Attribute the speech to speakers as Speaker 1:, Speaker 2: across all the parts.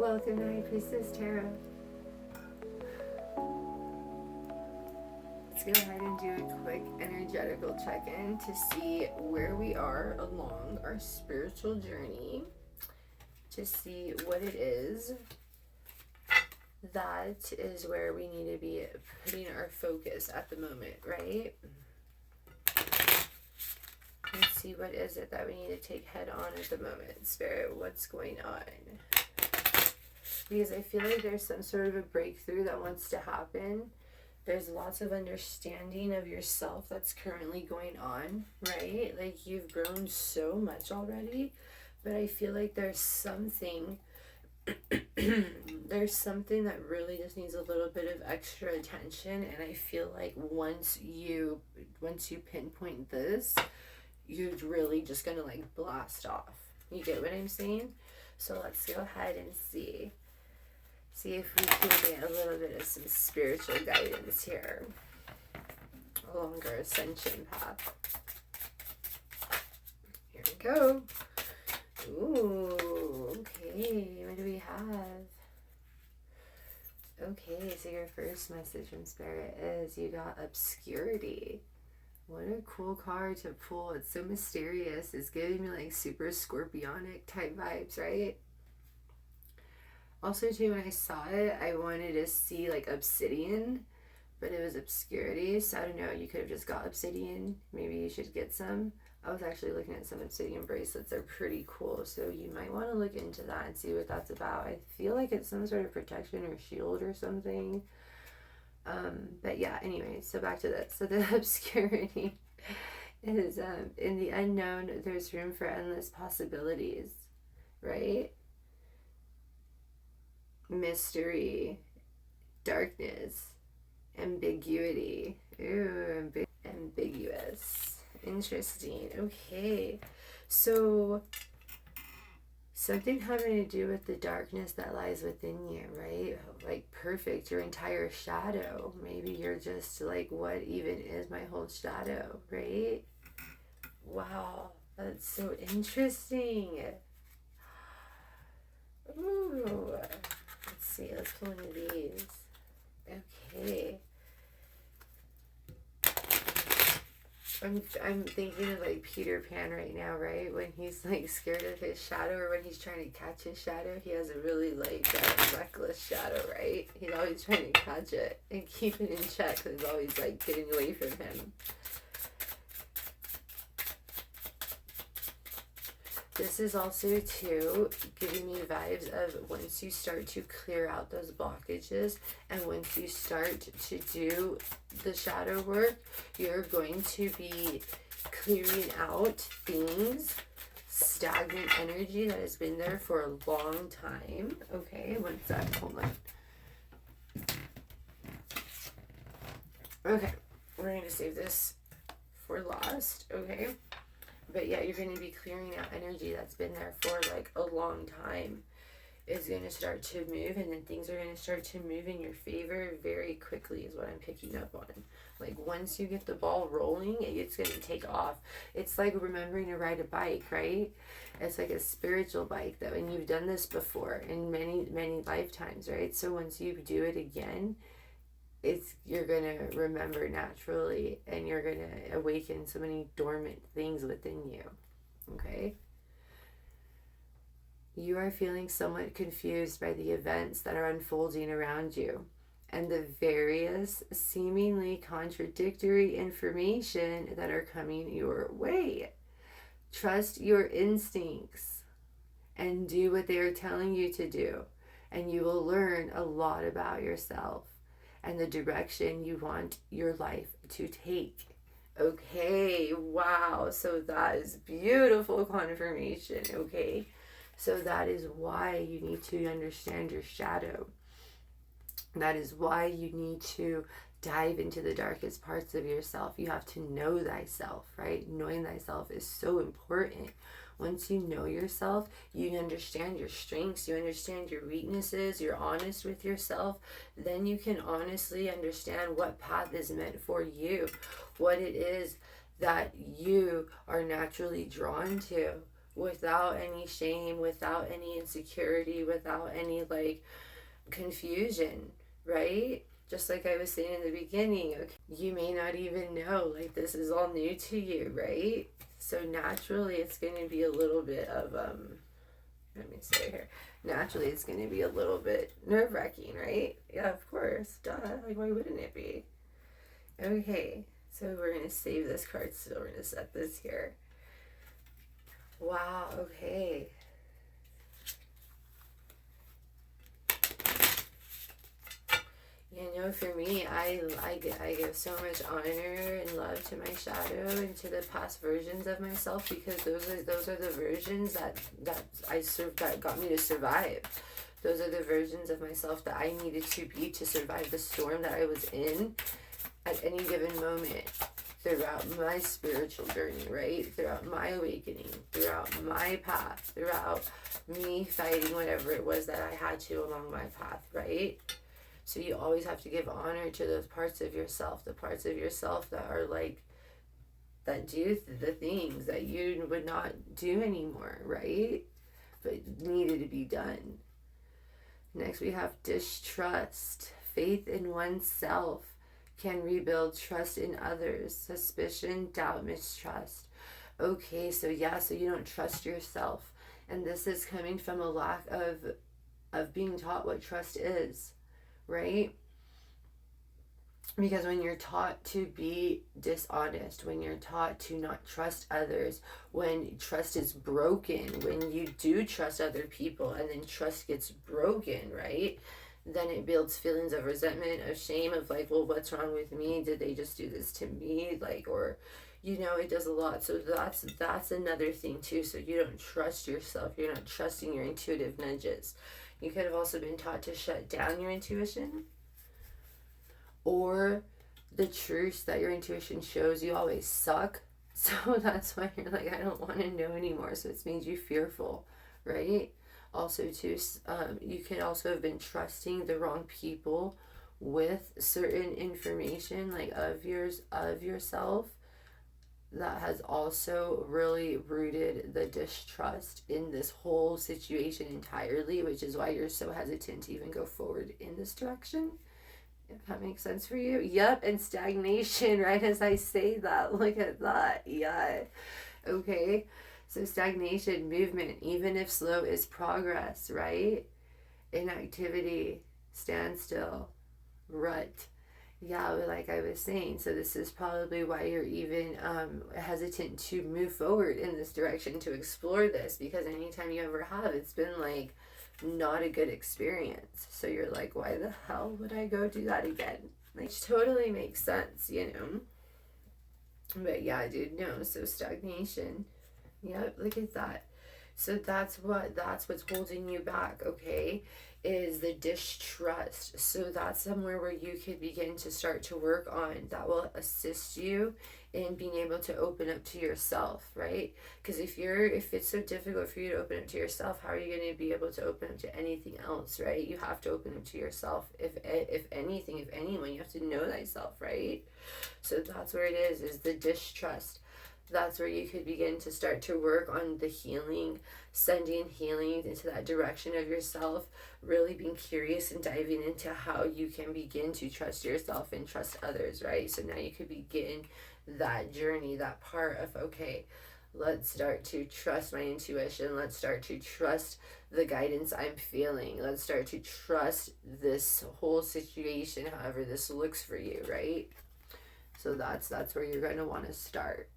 Speaker 1: Welcome to High Priestess Tarot. Let's go ahead and do a quick energetical check-in to see where we are along our spiritual journey, to see what it is that is where we need to be putting our focus at the moment, right? Let's see, what is it that we need to take head on at the moment? Spirit, what's going on? Because I feel like there's some sort of a breakthrough that wants to happen. There's lots of understanding of yourself that's currently going on, right? Like, you've grown so much already, but I feel like there's something there's something that really just needs a little bit of extra attention. And I feel like once you pinpoint this, you're really just gonna like blast off. You get what I'm saying? So let's go ahead and see if we can get a little bit of some spiritual guidance here along our ascension path. Here we go. Ooh, okay, what do we have? Okay, so your first message from Spirit is you got obscurity. What a cool card to pull. It's so mysterious. It's giving me like super scorpionic type vibes, right? Also, too, when I saw it, I wanted to see like obsidian, but it was obscurity. So I don't know, you could have just got obsidian. Maybe you should get some. I was actually looking at some obsidian bracelets. They're pretty cool. So you might want to look into that and see what that's about. I feel like it's some sort of protection or shield or something. But yeah, anyway, so back to this. So the obscurity is in the unknown, there's room for endless possibilities, right? Mystery, darkness, ambiguity. Ooh, ambiguous. Interesting. Okay. So something having to do with the darkness that lies within you, right? Like, perfect, your entire shadow. Maybe you're just like, what even is my whole shadow, right? Wow, that's so interesting. Ooh. Let's see, let's pull one of these. Okay. I'm thinking of like Peter Pan right now, right? When he's like scared of his shadow, or when he's trying to catch his shadow, he has a really like reckless shadow, right? He's always trying to catch it and keep it in check. So it's always like getting away from him. This is also too giving me vibes of once you start to clear out those blockages and once you start to do the shadow work, you're going to be clearing out things, stagnant energy that has been there for a long time. Okay, one sec, hold on. Okay, we're going to save this for last, okay? But yeah, you're going to be clearing out energy that's been there for like a long time. Is going to start to move, and then things are going to start to move in your favor very quickly is what I'm picking up on. Like, once you get the ball rolling, it's going to take off. It's like remembering to ride a bike, right? It's like a spiritual bike though, and you've done this before in many, many lifetimes, right? So once you do it again, you're gonna remember naturally, and you're gonna awaken so many dormant things within you. Okay, you are feeling somewhat confused by the events that are unfolding around you and the various seemingly contradictory information that are coming your way. Trust your instincts and do what they are telling you to do, and you will learn a lot about yourself and the direction you want your life to take. Okay, wow, so that is beautiful confirmation, okay? So that is why you need to understand your shadow. That is why you need to dive into the darkest parts of yourself. You have to know thyself, right? Knowing thyself is so important. Once you know yourself, you understand your strengths, you understand your weaknesses, you're honest with yourself, then you can honestly understand what path is meant for you, what it is that you are naturally drawn to, without any shame, without any insecurity, without any like confusion, right? Just like I was saying in the beginning, okay, you may not even know, like this is all new to you, right? So naturally it's going to be a little bit of let me say here, naturally it's going to be a little bit nerve-wracking, right? Yeah, of course, duh, like why wouldn't it be? Okay, so we're going to save this card still. We're going to set this here. Wow, okay. You know, for me, I give so much honor and love to my shadow and to the past versions of myself, because those are the versions that got me to survive. Those are the versions of myself that I needed to be to survive the storm that I was in at any given moment throughout my spiritual journey, right? Throughout my awakening, throughout my path, throughout me fighting whatever it was that I had to along my path, right? So you always have to give honor to those parts of yourself, the parts of yourself that are like, that do the things that you would not do anymore, right? But needed to be done. Next we have distrust. Faith in oneself can rebuild trust in others. Suspicion, doubt, mistrust. Okay, so yeah, so you don't trust yourself. And this is coming from a lack of being taught what trust is, right? Because when you're taught to be dishonest, when you're taught to not trust others, when trust is broken, when you do trust other people and then trust gets broken, right? Then it builds feelings of resentment, of shame, of like, well, what's wrong with me? Did they just do this to me? Like, or, you know, it does a lot. So that's another thing too. So you don't trust yourself. You're not trusting your intuitive nudges. You could have also been taught to shut down your intuition, or the truth that your intuition shows you always suck. So that's why you're like, I don't want to know anymore. So it's made you fearful, right? Also, too, you could also have been trusting the wrong people with certain information, like of yourself, that has also really rooted the distrust in this whole situation entirely, which is why you're so hesitant to even go forward in this direction. If that makes sense for you. Yep, and stagnation, right as I say that. Look at that. Yeah. Okay. So stagnation, movement, even if slow, is progress, right? Inactivity, standstill, rut. Yeah, like I was saying, so this is probably why you're even hesitant to move forward in this direction, to explore this, because anytime you ever have, it's been like not a good experience. So you're like, why the hell would I go do that again? Like, totally makes sense, you know? But yeah, dude, no. So stagnation. Yep, look at that. So that's what's holding you back, okay? Is the distrust. So that's somewhere where you could begin to start to work on, that will assist you in being able to open up to yourself, right? Because if it's so difficult for you to open up to yourself, how are you going to be able to open up to anything else, right? You have to open up to yourself. If anything, if anyone, you have to know thyself, right? So that's where it is the distrust. That's where you could begin to start to work on the healing, sending healing into that direction of yourself, really being curious and diving into how you can begin to trust yourself and trust others, right? So now you could begin that journey, that part of, okay, let's start to trust my intuition. Let's start to trust the guidance I'm feeling. Let's start to trust this whole situation, however this looks for you, right? So that's where you're going to want to start.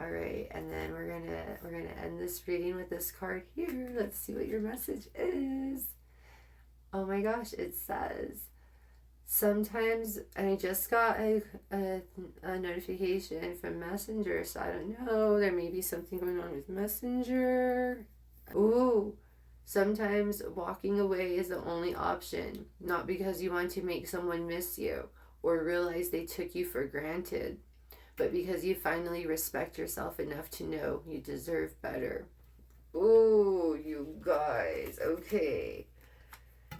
Speaker 1: All right, and then we're gonna end this reading with this card here. Let's see what your message is. Oh my gosh, it says, sometimes, and I just got a notification from Messenger, so I don't know, there may be something going on with Messenger. Ooh, sometimes walking away is the only option, not because you want to make someone miss you or realize they took you for granted, but because you finally respect yourself enough to know you deserve better. Ooh, you guys. Okay.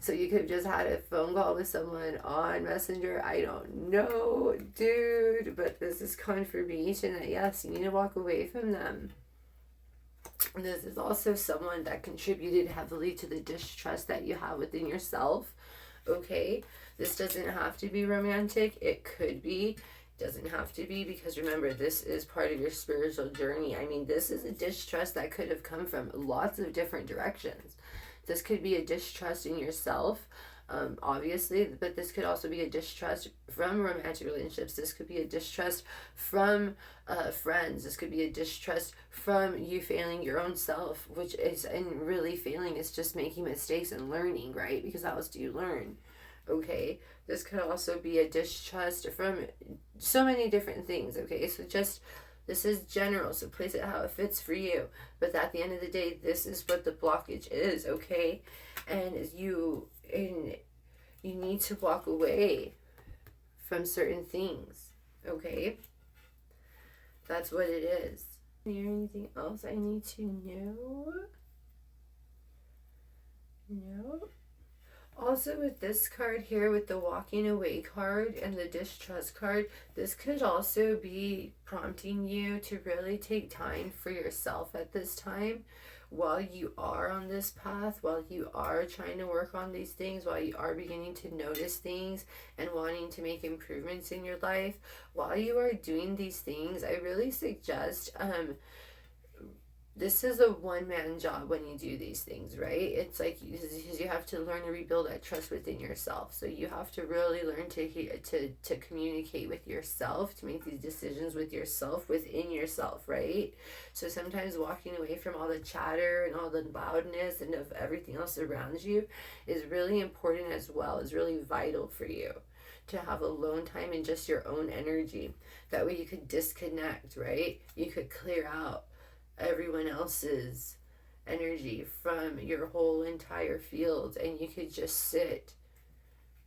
Speaker 1: So you could have just had a phone call with someone on Messenger. I don't know, dude. But this is confirmation that, yes, you need to walk away from them. This is also someone that contributed heavily to the distrust that you have within yourself. Okay, this doesn't have to be romantic. It could be. Doesn't have to be, because remember, this is part of your spiritual journey. I mean, this is a distrust that could have come from lots of different directions. This could be a distrust in yourself, obviously, but this could also be a distrust from romantic relationships. This could be a distrust from friends. This could be a distrust from you failing your own self, which is, and really failing is just making mistakes and learning, right? Because how else do you learn? Okay, this could also be a distrust from so many different things. Okay, so just, this is general, so place it how it fits for you. But at the end of the day, this is what the blockage is, okay? And you need to walk away from certain things, okay? That's what it is. Is there anything else I need to know? No. Also, with this card here, with the walking away card and the distrust card, this could also be prompting you to really take time for yourself at this time, while you are on this path, while you are trying to work on these things, while you are beginning to notice things and wanting to make improvements in your life. While you are doing these things, I really suggest this is a one-man job when you do these things, right? It's like you have to learn to rebuild that trust within yourself. So you have to really learn to communicate with yourself, to make these decisions with yourself, within yourself, right? So sometimes walking away from all the chatter and all the loudness and of everything else around you is really important as well. Is really vital for you to have alone time and just your own energy. That way you could disconnect, right? You could clear out everyone else's energy from your whole entire field, and you could just sit,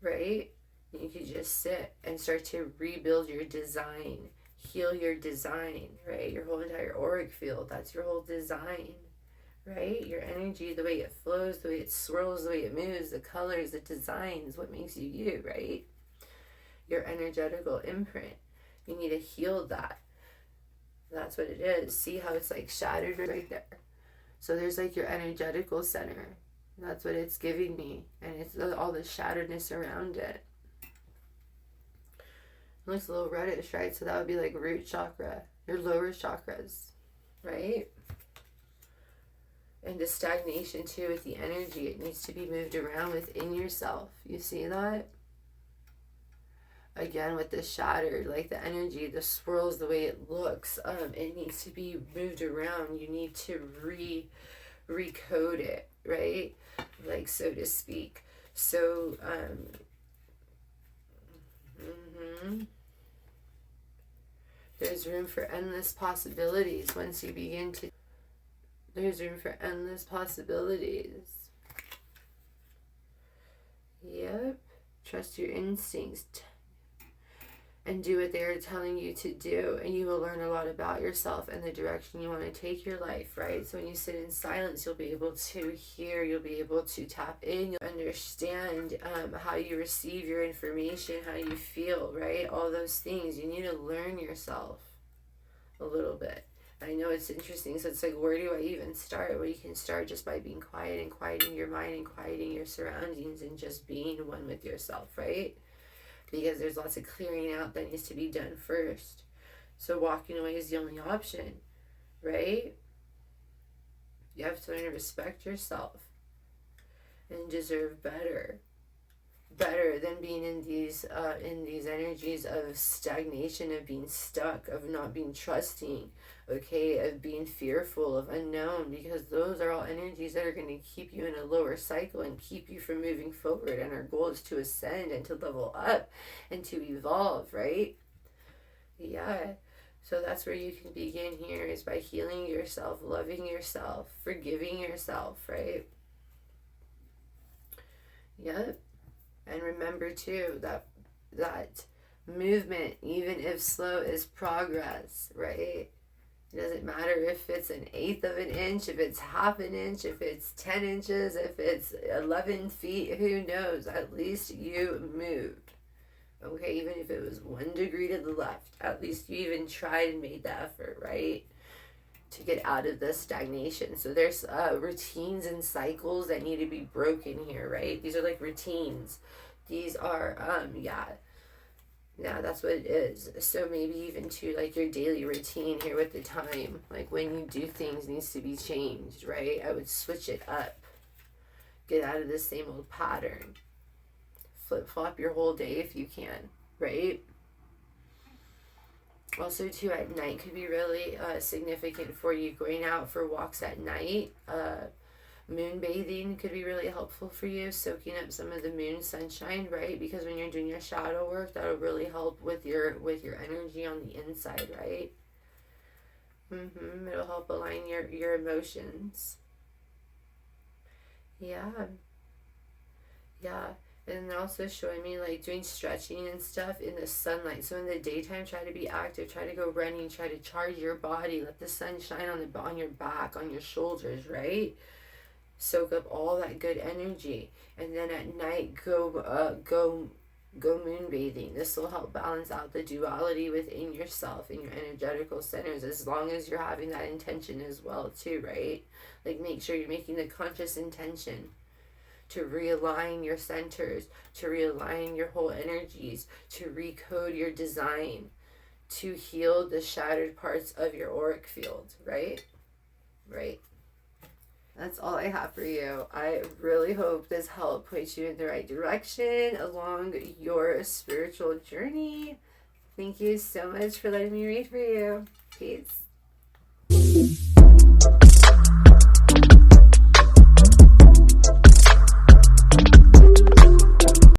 Speaker 1: right? You could just sit and start to rebuild your design, heal your design, right? Your whole entire auric field, that's your whole design, right? Your energy, the way it flows, the way it swirls, the way it moves, the colors, the designs, what makes you you, right? Your energetical imprint. You need to heal that. That's what it is. See how it's like shattered right there? So there's like your energetical center. That's what it's giving me. And it's all the shatteredness around it. It looks a little reddish, right? So that would be like root chakra, your lower chakras, right? And the stagnation too with the energy. It needs to be moved around within yourself. You see that? Again, with the shattered, like the energy, the swirls, the way it looks, it needs to be moved around. You need to recode it, right? Like, so to speak. So, there's room for endless possibilities once you begin to. There's room for endless possibilities. Yep. Trust your instincts. And do what they're telling you to do, and you will learn a lot about yourself and the direction you want to take your life, right? So when you sit in silence, you'll be able to hear, you'll be able to tap in, you'll understand how you receive your information, how you feel, right? All those things. You need to learn yourself a little bit. I know it's interesting, so it's like, where do I even start? Well, you can start just by being quiet and quieting your mind and quieting your surroundings and just being one with yourself, right? Because there's lots of clearing out that needs to be done first. So walking away is the only option, right? You have to learn to respect yourself and deserve better. Better than being in these energies of stagnation, of being stuck, of not being trusting, okay, of being fearful, of unknown, because those are all energies that are going to keep you in a lower cycle and keep you from moving forward. And our goal is to ascend and to level up and to evolve, right? Yeah. So that's where you can begin here, is by healing yourself, loving yourself, forgiving yourself, right? Yep. And remember too that movement, even if slow, is progress, right? It doesn't matter if it's an eighth of an inch, if it's half an inch, if it's 10 inches, if it's 11 feet, who knows? At least you moved. Okay, even if it was 1 degree to the left, at least you even tried and made the effort, right? to get out of the stagnation. So there's routines and cycles that need to be broken here, right? These are like routines. These are yeah, that's what it is. So maybe even to like your daily routine here with the time, like when you do things needs to be changed, right? I would switch it up. Get out of the same old pattern. Flip flop your whole day if you can, right? Also, too, at night could be really significant for you. Going out for walks at night, moon bathing could be really helpful for you. Soaking up some of the moon sunshine, right? Because when you're doing your shadow work, that'll really help with your energy on the inside, right? It'll help align your emotions. Yeah, yeah. And then also showing me like doing stretching and stuff in the sunlight. So in the daytime, try to be active, try to go running, try to charge your body, let the sun shine on your back, on your shoulders, right? Soak up all that good energy. And then at night, go moon bathing. This will help balance out the duality within yourself and your energetical centers, as long as you're having that intention as well too, right? Like make sure you're making the conscious intention to realign your centers, to realign your whole energies, to recode your design, to heal the shattered parts of your auric field, right? Right. That's all I have for you. I really hope this helped point you in the right direction along your spiritual journey. Thank you so much for letting me read for you. Peace.